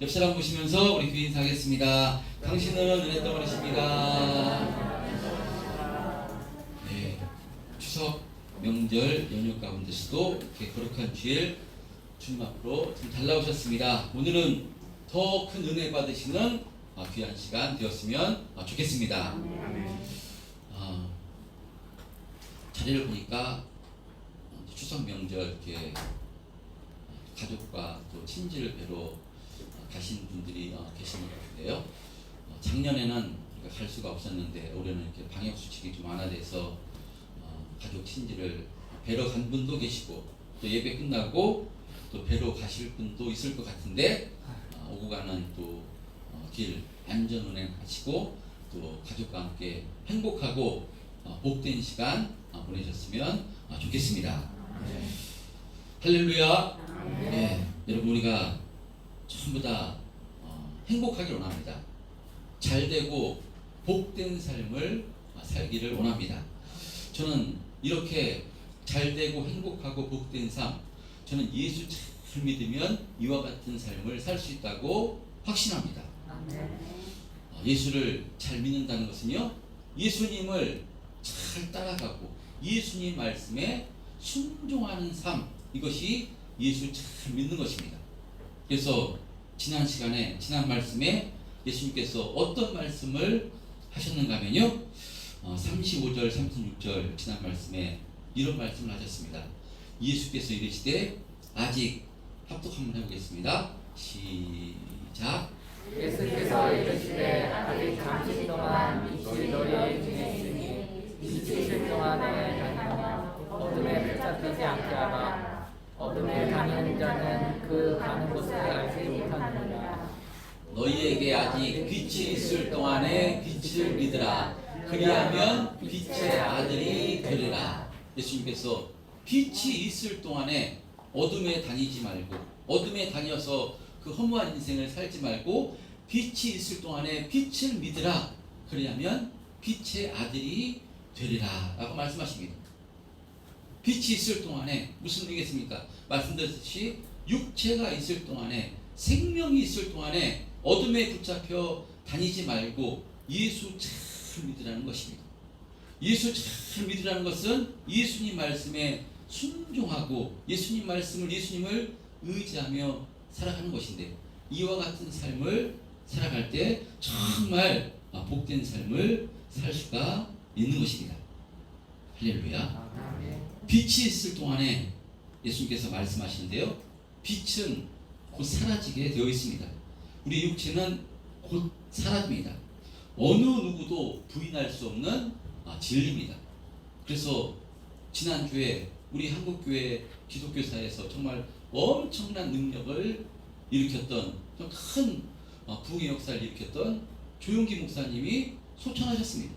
옆 사람 보시면서 우리 귀 인사하겠습니다. 당신은 은혜 덩어리십니다. 네, 추석 명절 연휴 가운데서도 이렇게 거룩한 주일 주님 앞으로 좀 잘 나오셨습니다. 오늘은 더 큰 은혜 받으시는 귀한 시간 되었으면 좋겠습니다. 자리를 보니까 추석 명절 이렇게 가족과 또 친지를 뵈러 가신 분들이 계시는 것 같은데요. 작년에는 우리가 갈 수가 없었는데 올해는 이렇게 방역 수칙이 좀 완화돼서 가족 친지를 뵈러 간 분도 계시고 또 예배 끝나고 또 뵈러 가실 분도 있을 것 같은데 오고 가는 또 길 안전 운행하시고 또 가족과 함께 행복하고 복된 시간 보내셨으면 좋겠습니다. 할렐루야. 네, 여러분 우리가 전부 다 행복하기를 원합니다. 잘되고 복된 삶을 살기를 원합니다. 저는 이렇게 잘되고 행복하고 복된 삶, 저는 예수 잘 믿으면 이와 같은 삶을 살 수 있다고 확신합니다. 예수를 잘 믿는다는 것은요, 예수님을 잘 따라가고 예수님 말씀에 순종하는 삶, 이것이 예수 잘 믿는 것입니다. 그래서 지난 시간에 지난 말씀에 예수님께서 어떤 말씀을 하셨는가 하면요, 35절 36절 지난 말씀에 이런 말씀을 하셨습니다. 예수께서 이르시되 아직 합독 한번 해보겠습니다. 시작. 예수께서 이르시되 아직 잠시 동안 빛이 너희 중에 있으니 빛이 있을 동안에 다니며 어둠에 붙잡히지 않게 하라. 어둠에 다니는 자는 그 가는 곳을 알지 못하느니라. 너희에게 아직 빛이 있을 동안에 빛을 믿으라. 그리하면 빛의 아들이 되리라. 예수님께서 빛이 있을 동안에 어둠에 다니지 말고, 어둠에 다녀서 그 허무한 인생을 살지 말고 빛이 있을 동안에 빛을 믿으라. 그리하면 빛의 아들이 되리라 라고 말씀하십니다. 빛이 있을 동안에 무슨 의미겠습니까? 말씀드렸듯이 육체가 있을 동안에, 생명이 있을 동안에 어둠에 붙잡혀 다니지 말고 예수 잘 믿으라는 것입니다. 예수 잘 믿으라는 것은 예수님 말씀에 순종하고 예수님 말씀을, 예수님을 의지하며 살아가는 것인데, 이와 같은 삶을 살아갈 때 정말 복된 삶을 살 수가 있는 것입니다. 할렐루야. 빛이 있을 동안에 예수님께서 말씀하시는데요, 빛은 곧 사라지게 되어 있습니다. 우리 육체는 곧 사라집니다. 어느 누구도 부인할 수 없는 진리입니다. 그래서 지난주에 우리 한국교회 기독교사에서 정말 엄청난 능력을 일으켰던, 큰 부흥의 역사를 일으켰던 조용기 목사님이 소천하셨습니다.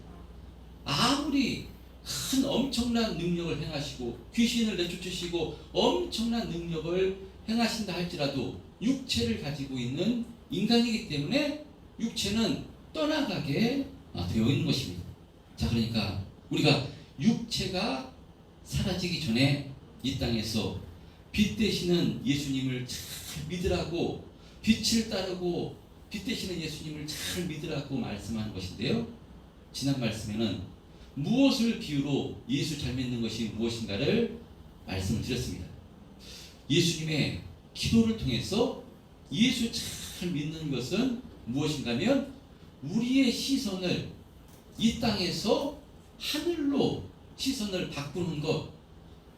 아무리 큰 엄청난 능력을 행하시고 귀신을 내쫓으시고 엄청난 능력을 행하신다 할지라도 육체를 가지고 있는 인간이기 때문에 육체는 떠나가게 되어 있는 것입니다. 자, 그러니까 우리가 육체가 사라지기 전에 이 땅에서 빛 되시는 예수님을 잘 믿으라고, 빛을 따르고 빛 되시는 예수님을 잘 믿으라고 말씀하는 것인데요, 지난 말씀에는 무엇을 비유로 예수 잘 믿는 것이 무엇인가를 말씀을 드렸습니다. 예수님의 기도를 통해서 예수 잘 믿는 것은 무엇인가 하면 우리의 시선을 이 땅에서 하늘로 시선을 바꾸는 것,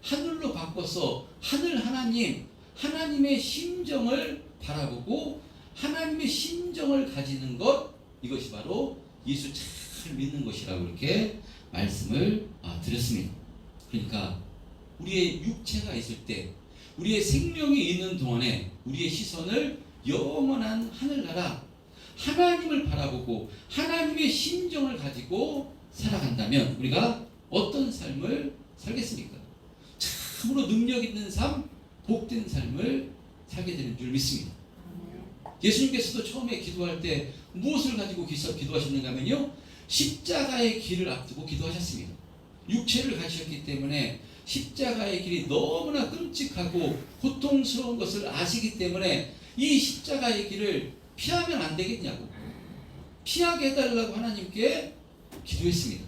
하늘로 바꿔서 하늘 하나님, 하나님의 심정을 바라보고 하나님의 심정을 가지는 것, 이것이 바로 예수 잘 믿는 것이라고 이렇게 말씀을 드렸습니다. 그러니까 우리의 육체가 있을 때, 우리의 생명이 있는 동안에 우리의 시선을 영원한 하늘나라 하나님을 바라보고 하나님의 심정을 가지고 살아간다면 우리가 어떤 삶을 살겠습니까? 참으로 능력 있는 삶, 복된 삶을 살게 되는 줄 믿습니다. 예수님께서도 처음에 기도할 때 무엇을 가지고 기도하셨는가 하면요, 십자가의 길을 앞두고 기도하셨습니다. 육체를 가지셨기 때문에 십자가의 길이 너무나 끔찍하고 고통스러운 것을 아시기 때문에 이 십자가의 길을 피하면 안 되겠냐고 피하게 해달라고 하나님께 기도했습니다.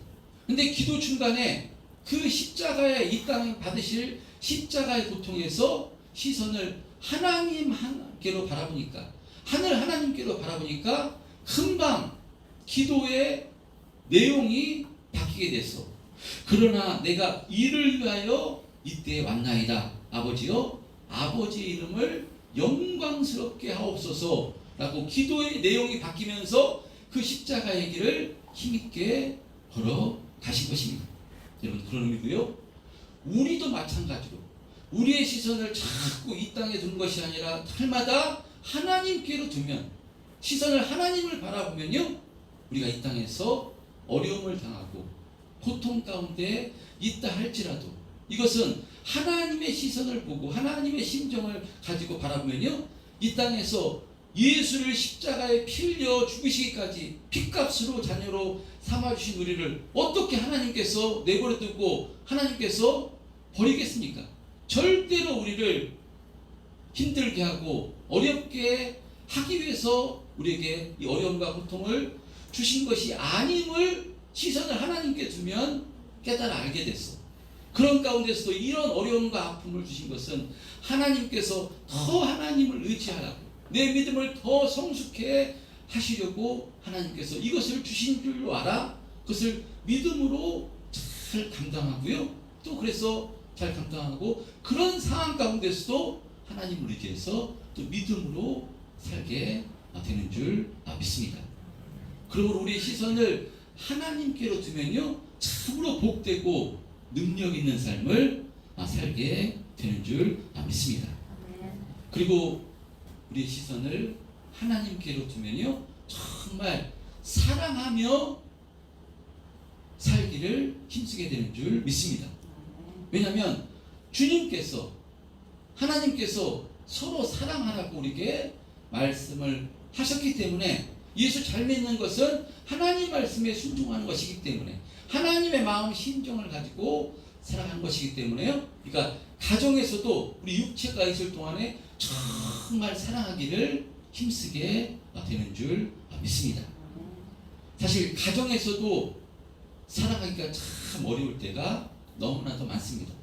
근데 기도 중간에 그 십자가의 이 땅에 받으실 십자가의 고통에서 시선을 하나님께로 바라보니까 하늘 하나님께로 바라보니까 금방 기도의 내용이 바뀌게 됐어. 그러나 내가 이를 위하여 이때에 왔나이다. 아버지여 아버지의 이름을 영광스럽게 하옵소서 라고 기도의 내용이 바뀌면서 그 십자가의 길을 힘있게 걸어 가신 것입니다. 여러분 그런 의미고요. 우리도 마찬가지로 우리의 시선을 자꾸 이 땅에 두는 것이 아니라 날마다 하나님께로 두면 시선을 하나님을 바라보면요 우리가 이 땅에서 어려움을 당하고 고통 가운데 있다 할지라도 이것은 하나님의 시선을 보고 하나님의 심정을 가지고 바라보면요 이 땅에서 예수를 십자가에 피 흘려 죽으시기까지 핏값으로 자녀로 삼아주신 우리를 어떻게 하나님께서 내버려 두고 하나님께서 버리겠습니까? 절대로 우리를 힘들게 하고 어렵게 하기 위해서 우리에게 이 어려움과 고통을 주신 것이 아님을 시선을 하나님께 두면 깨달아 알게 됐어. 그런 가운데서도 이런 어려움과 아픔을 주신 것은 하나님께서 더 하나님을 의지하라고 내 믿음을 더 성숙해 하시려고 하나님께서 이것을 주신 줄로 알아 그것을 믿음으로 잘 감당하고요 또 그래서 잘 감당하고 그런 상황 가운데서도 하나님을 의지해서 또 믿음으로 살게 되는 줄 믿습니다. 그러므로 우리의 시선을 하나님께로 두면요 참으로 복되고 능력 있는 삶을 살게 되는 줄 믿습니다. 그리고 우리의 시선을 하나님께로 두면요 정말 사랑하며 살기를 힘쓰게 되는 줄 믿습니다. 왜냐하면 주님께서 하나님께서 서로 사랑하라고 우리에게 말씀을 하셨기 때문에 예수 잘 믿는 것은 하나님 말씀에 순종하는 것이기 때문에 하나님의 마음 심정을 가지고 살아가는 것이기 때문에요. 그러니까 가정에서도 우리 육체가 있을 동안에 정말 사랑하기를 힘쓰게 되는 줄 믿습니다. 사실 가정에서도 사랑하기가 참 어려울 때가 너무나도 많습니다.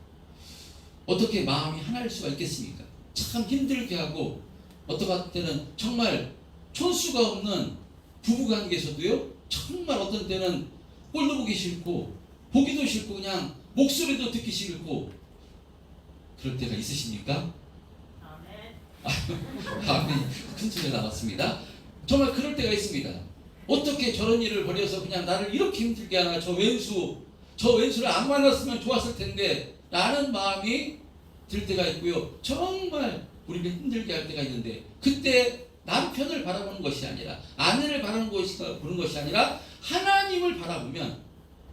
어떻게 마음이 하나일 수가 있겠습니까? 참 힘들게 하고 어떤 때는 정말 촌수가 없는 부부관계에서도요 정말 어떤 때는 꼴도 보기 싫고 보기도 싫고 그냥 목소리도 듣기 싫고 그럴 때가 있으십니까? 아멘. 큰 소리 나왔습니다. 정말 그럴 때가 있습니다. 어떻게 저런 일을 벌여서 그냥 나를 이렇게 힘들게 하나 저 왼수를 안 만났으면 좋았을 텐데 라는 마음이 들 때가 있고요. 정말 우리를 힘들게 할 때가 있는데 그때 남편을 바라보는 것이 아니라 아내를 보는 것이 아니라 하나님을 바라보면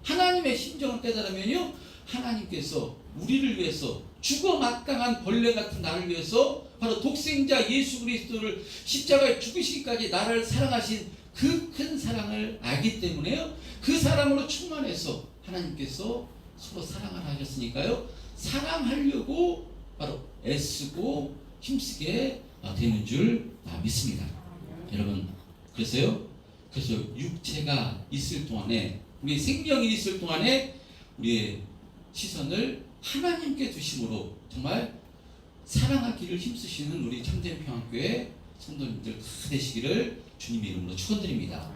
하나님의 심정을 깨달으면요 하나님께서 우리를 위해서 죽어 마땅한 벌레 같은 나를 위해서 바로 독생자 예수 그리스도를 십자가에 죽으시기까지 나를 사랑하신 그 큰 사랑을 알기 때문에요 그 사랑으로 충만해서 하나님께서 서로 사랑하라 하셨으니까요 사랑하려고 바로 애쓰고 힘쓰게 되는 줄 믿습니다. 여러분 그래서 육체가 있을 동안에 우리 생명이 있을 동안에 우리의 시선을 하나님께 두심으로 정말 사랑하기를 힘쓰시는 우리 참된 평안교회 성도님들 다 되시기를 주님의 이름으로 축원드립니다.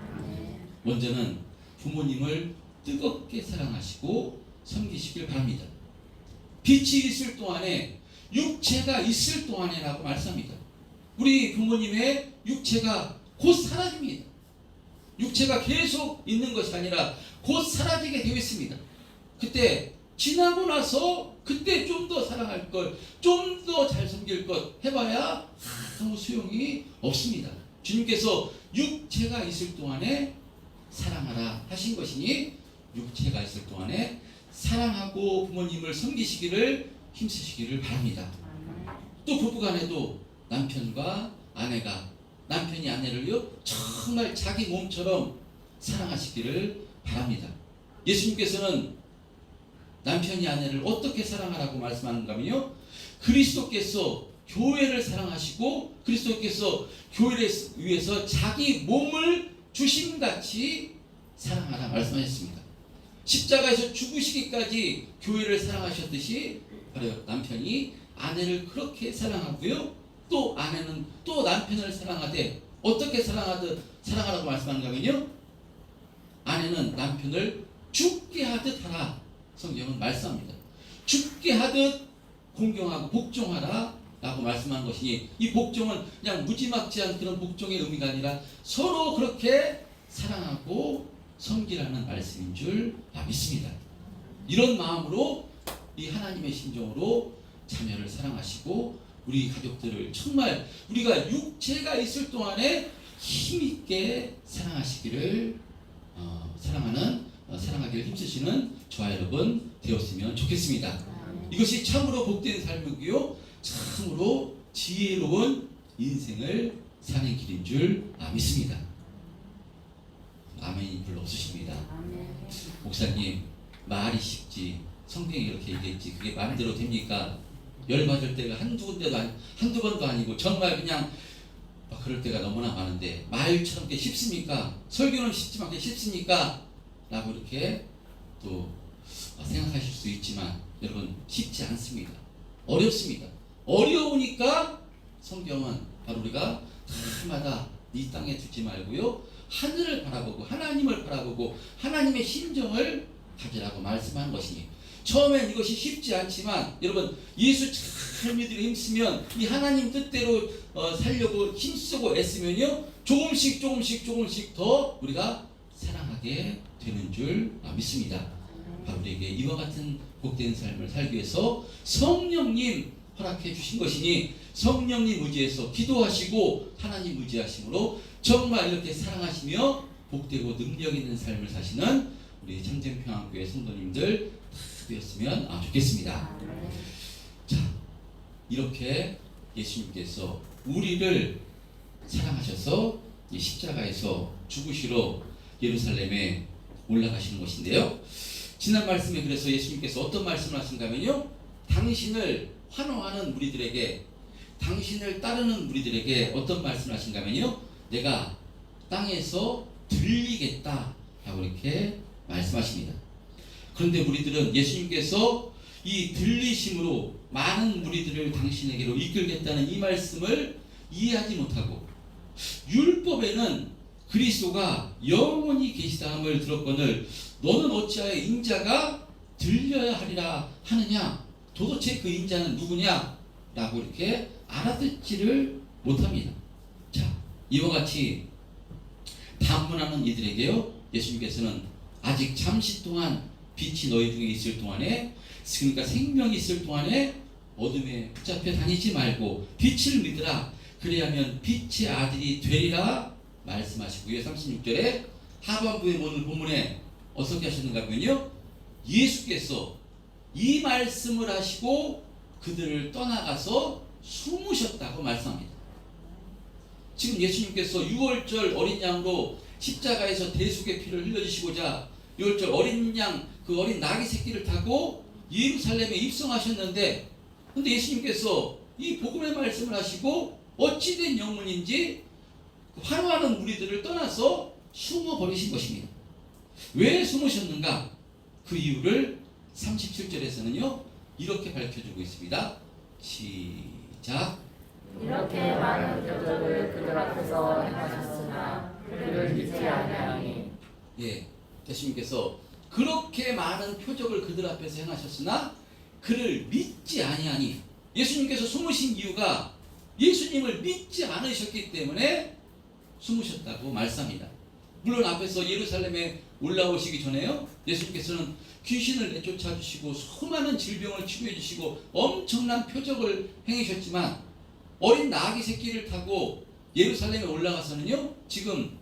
먼저는 부모님을 뜨겁게 사랑하시고 섬기시길 바랍니다. 빛이 있을 동안에 육체가 있을 동안에 라고 말씀합니다. 우리 부모님의 육체가 곧 사라집니다. 육체가 계속 있는 것이 아니라 곧 사라지게 되어 있습니다. 그때 지나고 나서 그때 좀 더 사랑할 것, 좀 더 잘 섬길 것 해봐야 아무 소용이 없습니다. 주님께서 육체가 있을 동안에 사랑하라 하신 것이니 육체가 있을 동안에 사랑하고 부모님을 섬기시기를 힘쓰시기를 바랍니다. 또 부부간에도 남편과 아내가 남편이 아내를요 정말 자기 몸처럼 사랑하시기를 바랍니다. 예수님께서는 남편이 아내를 어떻게 사랑하라고 말씀하는가 하면요 그리스도께서 교회를 사랑하시고 그리스도께서 교회를 위해서 자기 몸을 주심같이 사랑하라 말씀하셨습니다. 십자가에서 죽으시기까지 교회를 사랑하셨듯이 바로 남편이 아내를 그렇게 사랑하고요. 또 아내는 또 남편을 사랑하되 어떻게 사랑하라고 말씀하는가면요. 아내는 남편을 죽게 하듯 하라. 성경은 말씀합니다. 죽게 하듯 공경하고 복종하라 라고 말씀한 것이니 이 복종은 그냥 무지막지한 그런 복종의 의미가 아니라 서로 그렇게 사랑하고 섬기라는 말씀인 줄 믿습니다. 이런 마음으로 이 하나님의 심정으로 자녀를 사랑하시고 우리 가족들을 정말 우리가 육체가 있을 동안에 힘있게 사랑하시기를 사랑하기를 힘쓰시는 저와 여러분 되었으면 좋겠습니다. 이것이 참으로 복된 삶이고요. 참으로 지혜로운 인생을 사는 길인 줄 믿습니다. 아멘이 별로 없으십니다. 목사님 말이 쉽지 성경이 이렇게 얘기했지 그게 마음대로 됩니까? 열받을 때가 한두 번도 아니고 정말 그냥 그럴 때가 너무나 많은데 말처럼 그게 쉽습니까? 설교는 쉽지만 그게 쉽습니까? 라고 이렇게 또 생각하실 수 있지만 여러분 쉽지 않습니다. 어렵습니다. 어려우니까 성경은 바로 우리가 날마다 이 땅에 두지 말고요. 하늘을 바라보고 하나님을 바라보고 하나님의 심정을 가지라고 말씀하는 것이니 처음엔 이것이 쉽지 않지만 여러분 예수 잘 믿으려 힘쓰면 이 하나님 뜻대로 살려고 힘쓰고 애쓰면요 조금씩 더 우리가 사랑하게 되는 줄 믿습니다. 바로 우리에게 이와 같은 복된 삶을 살기 위해서 성령님 허락해 주신 것이니 성령님 의지해서 기도하시고 하나님 의지하심으로 정말 이렇게 사랑하시며 복되고 능력 있는 삶을 사시는 우리 참된 평안교회 성도님들 다 되었으면 좋겠습니다. 자, 이렇게 예수님께서 우리를 사랑하셔서 이 십자가에서 죽으시러 예루살렘에 올라가시는 것인데요. 지난 말씀에 그래서 예수님께서 어떤 말씀을 하신가 하면요. 당신을 환호하는 무리들에게 당신을 따르는 무리들에게 어떤 말씀을 하신가 하면요. 내가 땅에서 들리겠다 라고 이렇게 말씀하십니다. 그런데 우리들은 예수님께서 이 들리심으로 많은 무리들을 당신에게로 이끌겠다는 이 말씀을 이해하지 못하고 율법에는 그리스도가 영원히 계시다함을 들었거늘 너는 어찌하여 인자가 들려야 하리라 하느냐 도대체 그 인자는 누구냐 라고 이렇게 알아듣지를 못합니다. 자, 이와 같이 단문하는 이들에게요 예수님께서는 아직 잠시 동안 빛이 너희 중에 있을 동안에 그러니까 생명이 있을 동안에 어둠에 붙잡혀 다니지 말고 빛을 믿으라 그리하면 빛의 아들이 되리라 말씀하시고요. 36절에 하반부의 오늘 본문에 어떻게 하셨는가 하면요 예수께서 이 말씀을 하시고 그들을 떠나가서 숨으셨다고 말씀합니다. 지금 예수님께서 6월절 어린 양으로 십자가에서 대속의 피를 흘려주시고자 6월절 어린 양 그 어린 나귀 새끼를 타고 예루살렘에 입성하셨는데 근데 예수님께서 이 복음의 말씀을 하시고 어찌된 영문인지 환호하는 무리들을 떠나서 숨어버리신 것입니다. 왜 숨으셨는가? 그 이유를 37절에서는요 이렇게 밝혀주고 있습니다. 시작. 이렇게 많은 표적을 그들 앞에서 행하셨으나 그를 믿지 아니하니. 예, 예수님께서 그렇게 많은 표적을 그들 앞에서 행하셨으나 그를 믿지 아니하니 예수님께서 숨으신 이유가 예수님을 믿지 않으셨기 때문에 숨으셨다고 말씀합니다. 물론 앞에서 예루살렘에 올라오시기 전에요 예수님께서는 귀신을 내쫓아 주시고 수많은 질병을 치료해 주시고 엄청난 표적을 행하셨지만 어린 나귀 새끼를 타고 예루살렘에 올라가서는요 지금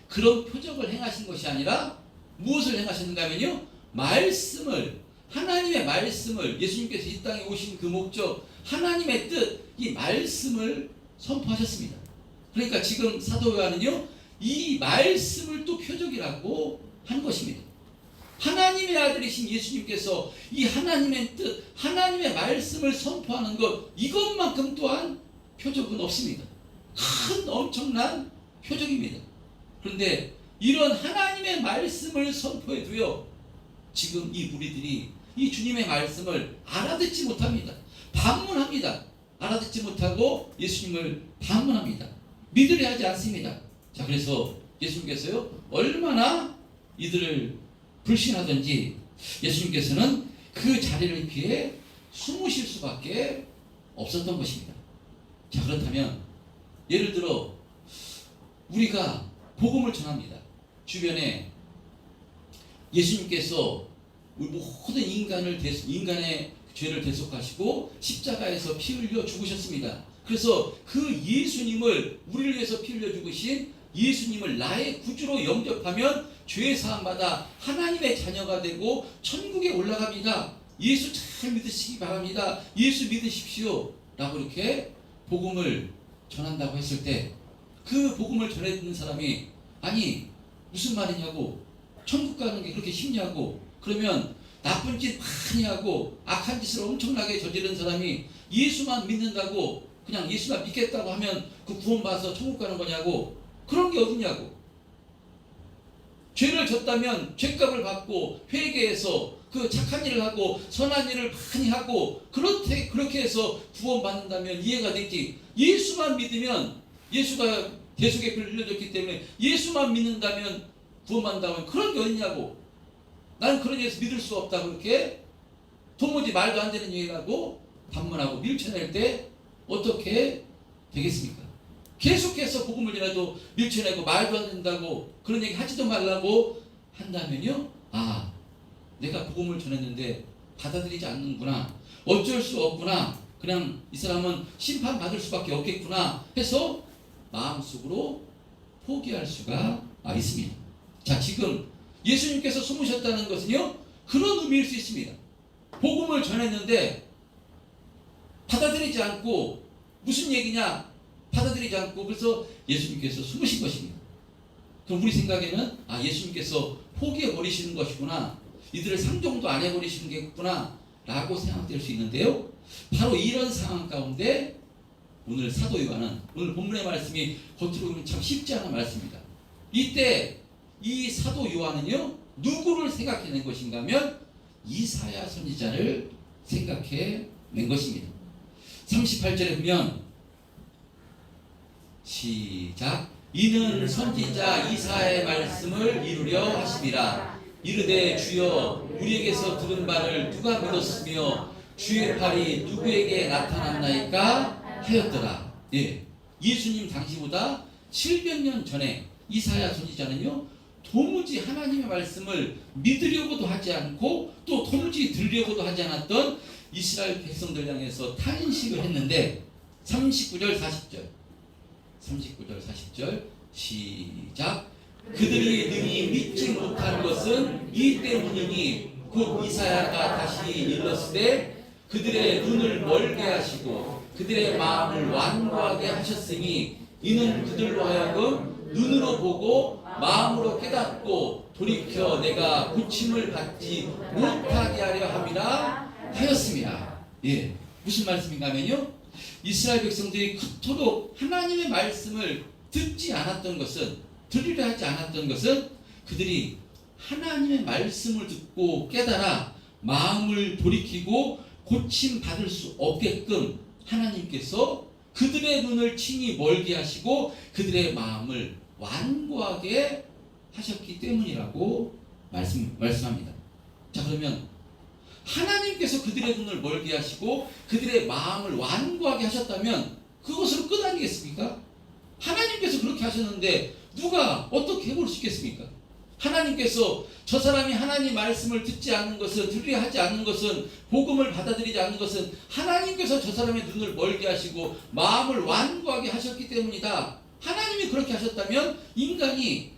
그런 표적을 행하신 것이 아니라 무엇을 행하셨는가 하면요 말씀을 하나님의 말씀을 예수님께서 이 땅에 오신 그 목적 하나님의 뜻 이 말씀을 선포하셨습니다. 그러니까 지금 사도 요한은요 이 말씀을 또 표적이라고 하는 것입니다. 하나님의 아들이신 예수님께서 이 하나님의 뜻, 하나님의 말씀을 선포하는 것, 이것만큼 또한 표적은 없습니다. 큰 엄청난 표적입니다. 그런데 이런 하나님의 말씀을 선포해도요, 지금 이 무리들이 이 주님의 말씀을 알아듣지 못합니다. 반문합니다. 알아듣지 못하고 예수님을 반문합니다. 믿으려 하지 않습니다. 자, 그래서 예수님께서요, 얼마나 이들을 불신하든지 예수님께서는 그 자리를 피해 숨으실 수밖에 없었던 것입니다. 자, 그렇다면 예를 들어 우리가 복음을 전합니다. 주변에 예수님께서 모든 인간의 죄를 대속하시고 십자가에서 피 흘려 죽으셨습니다. 그래서 그 예수님을, 우리를 위해서 피 흘려 죽으신 예수님을 나의 구주로 영접하면 죄 사함 받아 하나님의 자녀가 되고 천국에 올라갑니다. 예수 잘 믿으시기 바랍니다. 예수 믿으십시오 라고 이렇게 복음을 전한다고 했을 때, 그 복음을 전해 듣는 사람이 아니 무슨 말이냐고, 천국 가는 게 그렇게 쉽냐고, 그러면 나쁜 짓 많이 하고 악한 짓을 엄청나게 저지른 사람이 예수만 믿는다고, 그냥 예수만 믿겠다고 하면 그 구원받아서 천국 가는 거냐고, 그런 게 어디냐고. 죄를 졌다면 죄값을 받고 회개해서 그 착한 일을 하고 선한 일을 많이 하고 그렇게 해서 구원받는다면 이해가 되지. 예수만 믿으면, 예수가 대속의 피를 흘려줬기 때문에 예수만 믿는다면 구원받는다면 그런 게 어디냐고. 나는 그런 예수 믿을 수 없다, 그렇게 도무지 말도 안 되는 얘기라고 반문하고 밀쳐낼 때 어떻게 되겠습니까? 계속해서 복음을 전해도 밀쳐내고 말도 안 된다고 그런 얘기 하지도 말라고 한다면요, 아, 내가 복음을 전했는데 받아들이지 않는구나, 어쩔 수 없구나, 그냥 이 사람은 심판받을 수밖에 없겠구나 해서 마음속으로 포기할 수가 있습니다. 자, 지금 예수님께서 숨으셨다는 것은요, 그런 의미일 수 있습니다. 복음을 전했는데 받아들이지 않고, 무슨 얘기냐, 받아들이지 않고, 그래서 예수님께서 숨으신 것입니다. 그럼 우리 생각에는 예수님께서 포기해 버리시는 것이구나, 이들을 상종도 안 해버리시는 게구나 라고 생각될 수 있는데요, 바로 이런 상황 가운데 오늘 사도 요한은, 오늘 본문의 말씀이 겉으로 보면 참 쉽지 않은 말씀입니다. 이때 이 사도 요한은요, 누구를 생각해낸 것인가 하면 이사야 선지자를 생각해낸 것입니다. 38절에 보면 시작. 이는 선지자 이사야의 말씀을 이루려 하심이라. 이르되 주여 우리에게서 들은 바를 누가 믿었으며 주의 팔이 누구에게 나타났나이까 하였더라. 예, 예수님 당시보다 700년 전에 이사야 선지자는요, 도무지 하나님의 말씀을 믿으려고도 하지 않고 또 도무지 들으려고도 하지 않았던 이스라엘 백성들 향해서 탄식을 했는데, 39절 40절 시작. 그들이 능히 믿지 못한 것은 이 때문이니 곧 이사야가 다시 일렀으되 그들의 눈을 멀게 하시고 그들의 마음을 완고하게 하셨으니 이는 그들로 하여금 눈으로 보고 마음으로 깨닫고 돌이켜 내가 고침을 받지 못하게 하려 함이라 하였습니다. 예, 무슨 말씀인가 하면요, 이스라엘 백성들이 그토록 하나님의 말씀을 듣지 않았던 것은, 들으려 하지 않았던 것은, 그들이 하나님의 말씀을 듣고 깨달아 마음을 돌이키고 고침 받을 수 없게끔 하나님께서 그들의 눈을 친히 멀게 하시고 그들의 마음을 완고하게 하셨기 때문이라고 말씀합니다. 자, 그러면 하나님께서 그들의 눈을 멀게 하시고 그들의 마음을 완고하게 하셨다면 그것으로 끝 아니겠습니까? 하나님께서 그렇게 하셨는데 누가 어떻게 해볼 수 있겠습니까? 하나님께서 저 사람이 하나님 말씀을 듣지 않는 것은, 들으려 하지 않는 것은, 복음을 받아들이지 않는 것은 하나님께서 저 사람의 눈을 멀게 하시고 마음을 완고하게 하셨기 때문이다. 하나님이 그렇게 하셨다면 인간이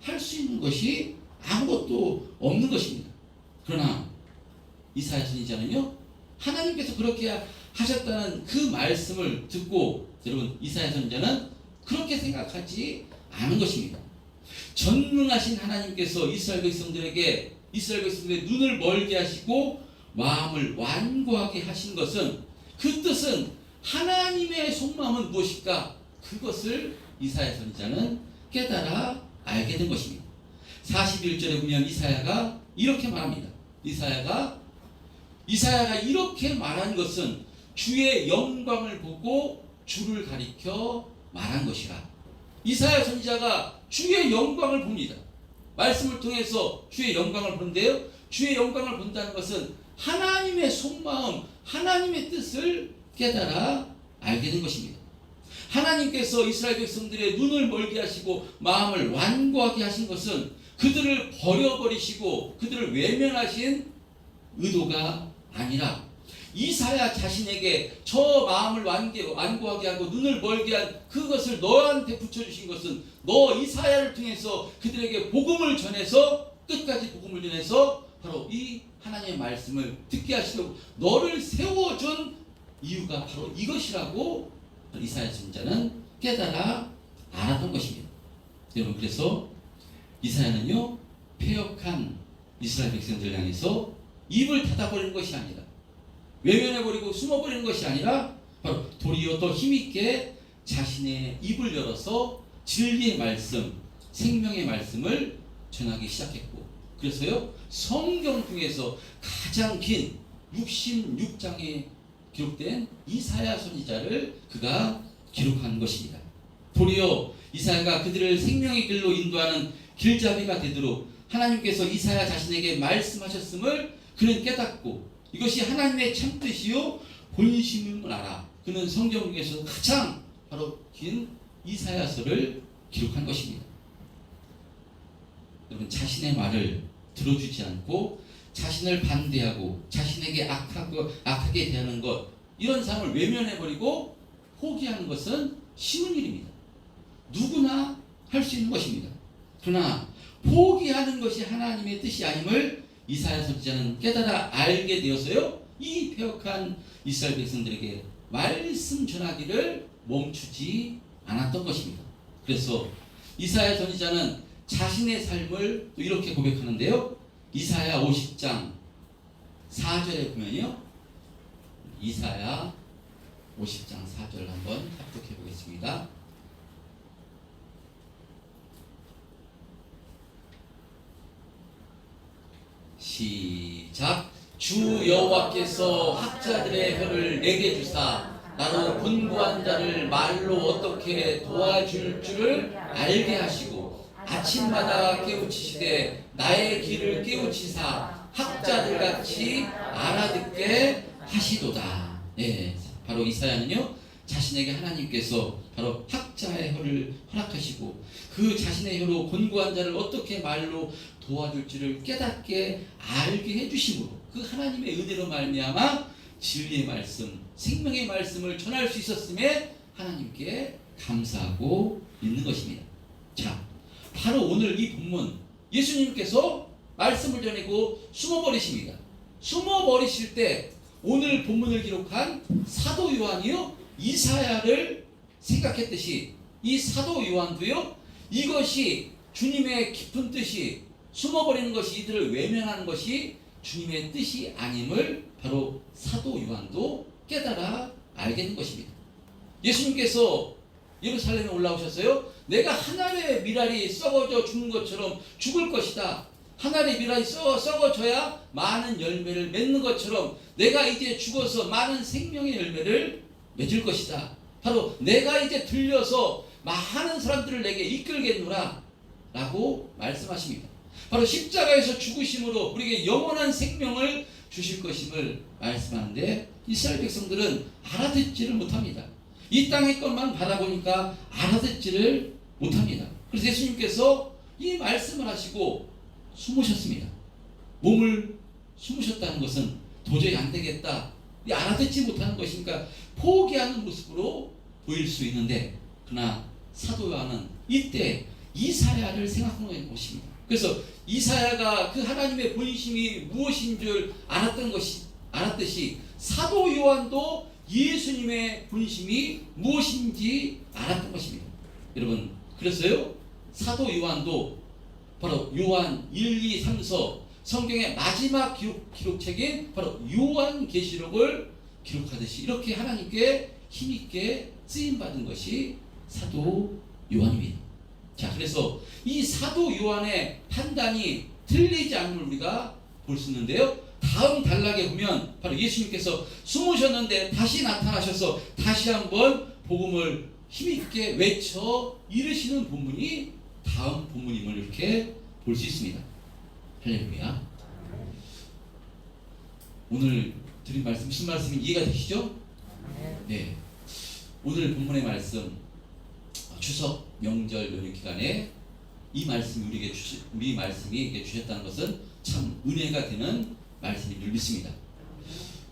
할 수 있는 것이 아무것도 없는 것입니다. 그러나 이사야 선지자는요, 하나님께서 그렇게 하셨다는 그 말씀을 듣고, 여러분, 이사야 선지자는 그렇게 생각하지 않은 것입니다. 전능하신 하나님께서 이스라엘 백성들에게 이스라엘 백성들의 눈을 멀게 하시고 마음을 완고하게 하신 것은, 그 뜻은 하나님의 속마음은 무엇일까? 그것을 이사야 선지자는 깨달아 알게 된 것입니다. 41절에 보면 이사야가 이렇게 말합니다. 이사야가 이렇게 말한 것은 주의 영광을 보고 주를 가리켜 말한 것이라. 이사야 선지자가 주의 영광을 봅니다. 말씀을 통해서 주의 영광을 보는데요, 주의 영광을 본다는 것은 하나님의 속마음, 하나님의 뜻을 깨달아 알게 된 것입니다. 하나님께서 이스라엘 백성들의 눈을 멀게 하시고 마음을 완고하게 하신 것은 그들을 버려버리시고 그들을 외면하신 의도가 아니라, 이사야 자신에게 저 마음을 완고하게 하고 눈을 멀게 한 그것을 너한테 붙여주신 것은, 너 이사야를 통해서 그들에게 복음을 전해서 끝까지 복음을 전해서 바로 이 하나님의 말씀을 듣게 하시려고 너를 세워준 이유가 바로 이것이라고 이사야 선지자는 깨달아 알았던 것입니다. 여러분, 그래서 이사야는요, 패역한 이스라엘 백성들 향해서 입을 닫아버리는 것이 아니라, 외면해버리고 숨어버리는 것이 아니라, 바로 도리어 더 힘있게 자신의 입을 열어서 진리의 말씀, 생명의 말씀을 전하기 시작했고, 그래서요, 성경 중에서 가장 긴 66장에 기록된 이사야 선지자를 그가 기록한 것입니다. 도리어 이사야가 그들을 생명의 길로 인도하는 길잡이가 되도록 하나님께서 이사야 자신에게 말씀하셨음을 그는 깨닫고, 이것이 하나님의 참뜻이요 본심임을 알아 그는 성경 중에서 가장 바로 긴 이사야서를 기록한 것입니다. 여러분, 자신의 말을 들어주지 않고 자신을 반대하고 자신에게 악하게 대하는 것, 이런 삶을 외면해버리고 포기하는 것은 쉬운 일입니다. 누구나 할 수 있는 것입니다. 그러나 포기하는 것이 하나님의 뜻이 아님을 이사야 선지자는 깨달아 알게 되어서요, 이 패역한 이스라엘 백성들에게 말씀 전하기를 멈추지 않았던 것입니다. 그래서 이사야 선지자는 자신의 삶을 또 이렇게 고백하는데요, 이사야 50장 4절에 보면요, 이사야 50장 4절 한번 합독해 보겠습니다. 시작. 주 여호와께서 학자들의 혀를 내게 주사 나로 곤고한 자를 말로 어떻게 도와줄 줄을 알게 하시고 아침마다 깨우치시되 나의 귀를 깨우치사 학자들같이 알아듣게 하시도다. 네, 바로 이사야는요, 자신에게 하나님께서 바로 학자의 혀를 허락하시고 그 자신의 혀로 곤고한 자를 어떻게 말로 도와줄지를 깨닫게 알게 해주심으로, 그 하나님의 은혜로 말미암아 진리의 말씀, 생명의 말씀을 전할 수 있었음에 하나님께 감사하고 있는 것입니다. 자, 바로 오늘 이 본문, 예수님께서 말씀을 전하고 숨어버리십니다. 숨어버리실 때 오늘 본문을 기록한 사도 요한이요, 이사야를 생각했듯이 이 사도 요한도요, 이것이 주님의 깊은 뜻이, 숨어버리는 것이, 이들을 외면하는 것이 주님의 뜻이 아님을 바로 사도 요한도 깨달아 알게 된 것입니다. 예수님께서 예루살렘에 올라오셨어요. 내가 한 알의 밀알이 썩어져 죽는 것처럼 죽을 것이다. 한 알의 밀알이 썩어져야 많은 열매를 맺는 것처럼 내가 이제 죽어서 많은 생명의 열매를 맺을 것이다. 바로 내가 이제 들려서 많은 사람들을 내게 이끌겠노라 라고 말씀하십니다. 바로 십자가에서 죽으심으로 우리에게 영원한 생명을 주실 것임을 말씀하는데, 이스라엘 백성들은 알아듣지를 못합니다. 이 땅의 것만 바라보니까 알아듣지를 못합니다. 그래서 예수님께서 이 말씀을 하시고 숨으셨습니다. 몸을 숨으셨다는 것은 도저히 안 되겠다, 알아듣지 못하는 것이니까 포기하는 모습으로 보일 수 있는데, 그러나 사도 요한은 이때 이사야를 생각하는 것입니다. 그래서 이사야가 그 하나님의 본심이 무엇인 줄 알았듯이 사도 요한도 예수님의 본심이 무엇인지 알았던 것입니다. 여러분, 그래서요, 사도 요한도 바로 요한 1, 2, 3서 성경의 마지막 기록책인 바로 요한계시록을 기록하듯이 이렇게 하나님께 힘있게 쓰임받은 것이 사도 요한입니다. 자, 그래서 이 사도 요한의 판단이 틀리지 않음을 우리가 볼 수 있는데요. 다음 단락에 보면 바로 예수님께서 숨으셨는데 다시 나타나셔서 다시 한번 복음을 힘있게 외쳐 이르시는 본문이 다음 본문임을 이렇게 볼 수 있습니다. 할렐루야. 오늘 드린 말씀 무슨 말씀인지 이해가 되시죠? 네. 오늘 본문의 말씀 추석 명절 연휴 기간에 이 말씀이 우리 말씀이 주셨다는 것은 참 은혜가 되는 말씀인 줄 믿습니다.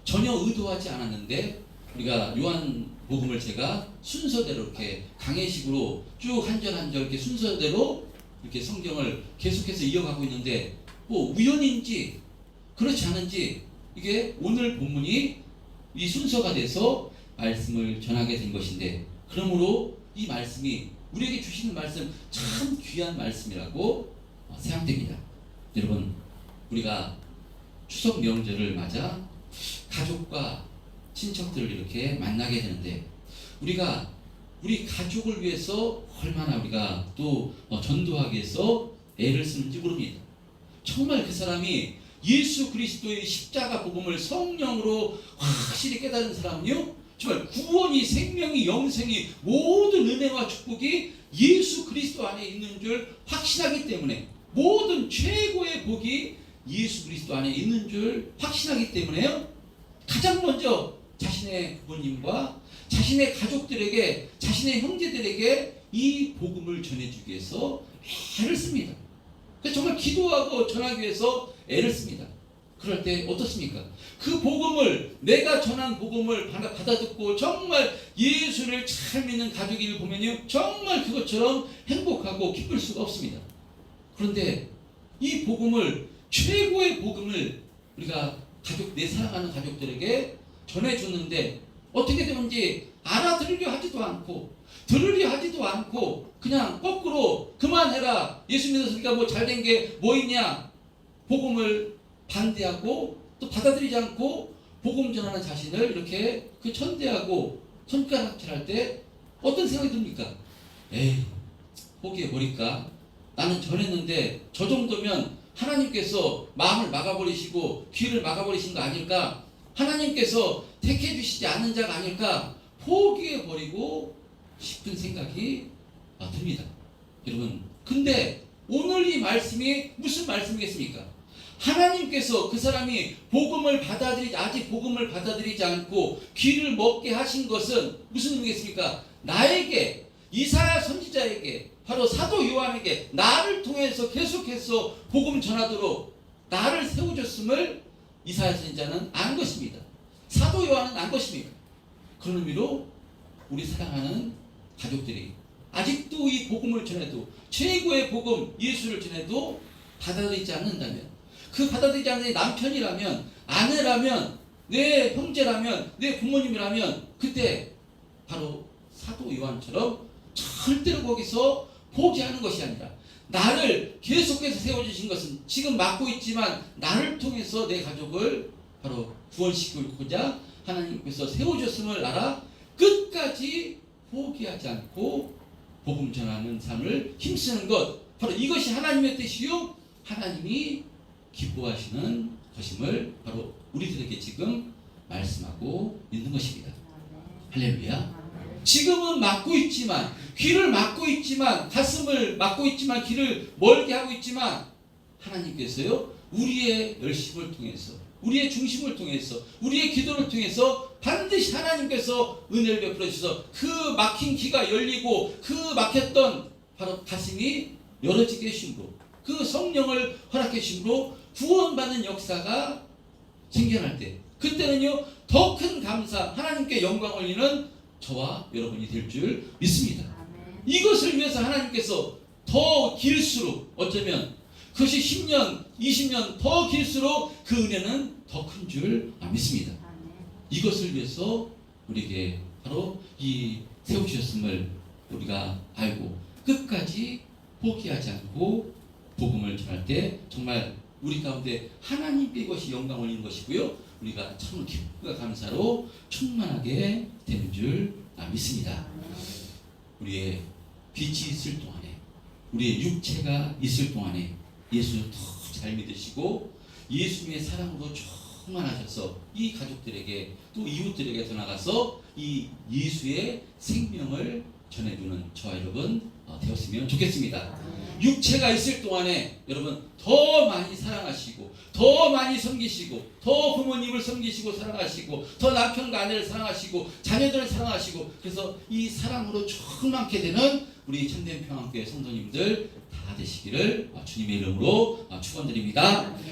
전혀 의도하지 않았는데 우리가 요한복음을 제가 순서대로 이렇게 강해식으로 쭉 한 절 한 절 이렇게 순서대로 이렇게 성경을 계속해서 이어가고 있는데 뭐 우연인지 그렇지 않은지 이게 오늘 본문이 이 순서가 돼서 말씀을 전하게 된 것인데, 그러므로 이 말씀이 우리에게 주시는 말씀 참 귀한 말씀이라고 생각됩니다. 여러분, 우리가 추석 명절을 맞아 가족과 친척들을 이렇게 만나게 되는데 우리가 우리 가족을 위해서 얼마나 우리가 또 전도하기 위해서 애를 쓰는지 모릅니다. 정말 그 사람이 예수 그리스도의 십자가 복음을 성령으로 확실히 깨달은 사람은요, 정말 구원이, 생명이, 영생이, 모든 은혜와 축복이 예수 그리스도 안에 있는 줄 확신하기 때문에, 모든 최고의 복이 예수 그리스도 안에 있는 줄 확신하기 때문에요, 가장 먼저 자신의 부모님과 자신의 가족들에게, 자신의 형제들에게 이 복음을 전해주기 위해서 애를 씁니다. 정말 기도하고 전하기 위해서 애를 씁니다. 그럴 때 어떻습니까? 그 복음을, 내가 전한 복음을 받아듣고 정말 예수를 잘 믿는 가족을 보면요, 정말 그것처럼 행복하고 기쁠 수가 없습니다. 그런데 이 복음을, 최고의 복음을 우리가 내 사랑하는 가족들에게 전해줬는데 어떻게 되는지 알아들으려 하지도 않고 들으려 하지도 않고 그냥 거꾸로 그만해라, 예수 믿었으니까 뭐 잘된 게 뭐 있냐, 복음을 반대하고 또 받아들이지 않고 복음 전하는 자신을 이렇게 천대하고 손가락질할 때 어떤 생각이 듭니까? 에이, 포기해버릴까? 나는 전했는데 저 정도면 하나님께서 마음을 막아버리시고 귀를 막아버리신 거 아닐까? 하나님께서 택해 주시지 않는 자가 아닐까? 포기해버리고 싶은 생각이 듭니다. 여러분, 근데 오늘 이 말씀이 무슨 말씀이겠습니까? 하나님께서 그 사람이 아직 복음을 받아들이지 않고 귀를 먹게 하신 것은 무슨 의미겠습니까? 나에게, 이사야 선지자에게, 바로 사도 요한에게 나를 통해서 계속해서 복음 전하도록 나를 세워줬음을 이사야 선지자는 안 것입니다. 사도 요한은 안 것입니다. 그런 의미로 우리 사랑하는 가족들이 아직도 이 복음을 전해도, 최고의 복음 예수를 전해도 받아들이지 않는다면, 그 받아들이지 않는 남편이라면, 아내라면, 내 형제라면, 내 부모님이라면, 그때 바로 사도 요한처럼 절대로 거기서 포기하는 것이 아니라, 나를 계속해서 세워주신 것은 지금 맡고 있지만 나를 통해서 내 가족을 바로 구원시키고자 하나님께서 세워줬음을 알아 끝까지 포기하지 않고 복음 전하는 삶을 힘쓰는 것, 바로 이것이 하나님의 뜻이요 하나님이 기뻐하시는 것임을 바로 우리들에게 지금 말씀하고 있는 것입니다. 할렐루야. 지금은 막고 있지만, 귀를 막고 있지만, 가슴을 막고 있지만, 귀를 멀게 하고 있지만, 하나님께서요 우리의 열심을 통해서, 우리의 중심을 통해서, 우리의 기도를 통해서 반드시 하나님께서 은혜를 베풀어 주셔서 그 막힌 귀가 열리고 그 막혔던 바로 가슴이 열어지게 하심으로, 그 성령을 허락해 주심으로 구원받는 역사가 생겨날 때, 그때는요 더 큰 감사, 하나님께 영광 올리는 저와 여러분이 될 줄 믿습니다. 이것을 위해서 하나님께서 더 길수록, 어쩌면 그것이 10년, 20년 더 길수록 그 은혜는 더 큰 줄 믿습니다. 이것을 위해서 우리에게 바로 이 세우셨음을 우리가 알고 끝까지 포기하지 않고 복음을 전할 때 정말 우리 가운데 하나님께 이것이 영광 올리는 것이고요. 우리가 참 기쁨과 감사로 충만하게 되는 줄 믿습니다. 우리의 빛이 있을 동안에, 우리의 육체가 있을 동안에 예수를 더 잘 믿으시고 예수님의 사랑으로 충만하셔서 이 가족들에게 또 이웃들에게 더 나가서 이 예수의 생명을 전해주는 저와 여러분 되었으면 좋겠습니다. 육체가 있을 동안에 여러분 더 많이 사랑하시고 더 많이 섬기시고 더 부모님을 섬기시고 사랑하시고 더 남편과 아내를 사랑하시고 자녀들을 사랑하시고 그래서 이 사랑으로 충만케 되는 우리 참된 평안교회 성도님들 다 되시기를 주님의 이름으로 축원드립니다.